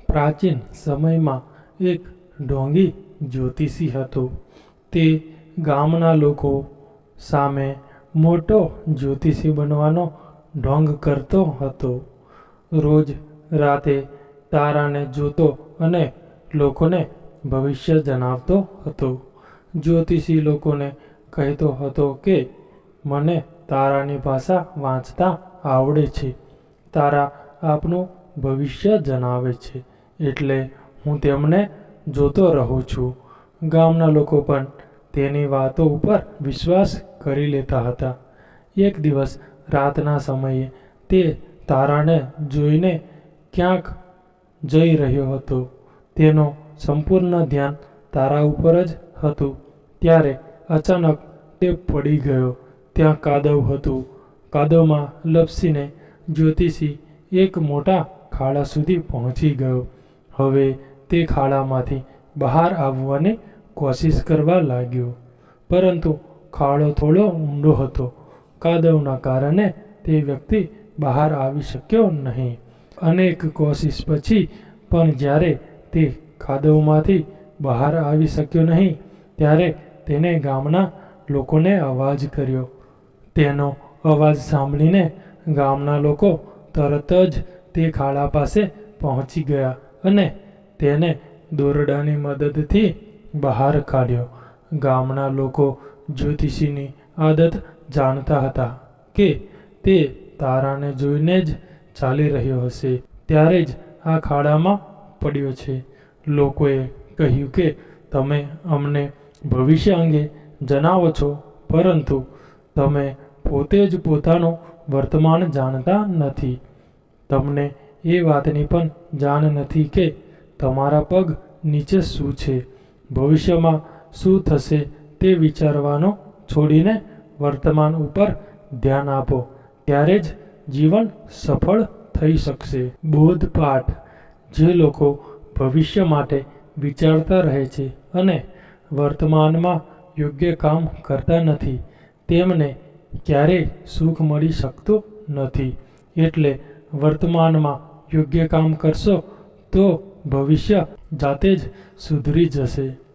પ્રાચીન સમયમાં એક ઢોંગી જ્યોતિષી હતો. તે ગામના લોકો સામે મોટો જ્યોતિષી બનવાનો ઢોંગ કરતો હતો. રોજ રાતે તારાને જોતો અને લોકોને ભવિષ્ય જણાવતો હતો. જ્યોતિષી લોકોને કહેતો હતો કે મને તારાની ભાષા વાંચતા આવડે છે. તારા આપનું ભવિષ્ય જણાવે છે, એટલે હું તેમને જોતો રહું છું. ગામના લોકો પણ તેની વાતો ઉપર વિશ્વાસ કરી લેતા હતા. એક દિવસ રાતના સમયે તે તારાને જોઈને ક્યાંક જઈ રહ્યો હતો. તેનું સંપૂર્ણ ધ્યાન તારા ઉપર જ હતું. ત્યારે અચાનક તે પડી ગયો. ત્યાં કાદવ હતું. કાદવમાં લપસીને જ્યોતિષી એક મોટા ખાડા સુધી પહોંચી ગયો. હવે તે ખાડામાંથી બહાર આવવાની કોશિશ કરવા લાગ્યો, પરંતુ ખાડો થોડો ઊંડો હતો. કાદવના કારણે તે વ્યક્તિ બહાર આવી શક્યો નહીં. અનેક કોશિશ પછી પણ જ્યારે તે ખાડોમાંથી બહાર આવી શક્યો નહીં, ત્યારે તેણે ગામના લોકોને અવાજ કર્યો. તેનો અવાજ સાંભળીને ગામના લોકો તરત જ તે ખાડા પાસે પહોંચી ગયા અને તેને દોરડાની મદદથી બહાર કાઢ્યો. ગામના લોકો જ્યોતિષીની આદત જાણતા હતા કે તે તારાને જોઈને જ ચાલી રહ્યો હશે, ત્યારે જ આ ખાડામાં પડ્યો છે. લોકોએ કહ્યું કે તમે અમને ભવિષ્ય અંગે જણાવો છો, પરંતુ તમે પોતે જ પોતાનું વર્તમાન જાણતા નથી. તમને એ વાતની પણ જાણ નથી કે તમારા પગ નીચે શું છે. ભવિષ્યમાં શું થશે તે વિચારવાનું છોડીને વર્તમાન ઉપર ધ્યાન આપો, ત્યારે જ જીવન સફળ થઈ શકશે. બોધપાઠ: જે લોકો ભવિષ્ય માટે વિચારતા રહે છે અને વર્તમાનમાં યોગ્ય કામ કરતા નથી, તેમને ક્યારેય સુખ મળી શકતું નથી. એટલે વર્તમાનમાં યોગ્ય કામ કરશો તો ભવિષ્ય જાતે જ સુધરી જશે.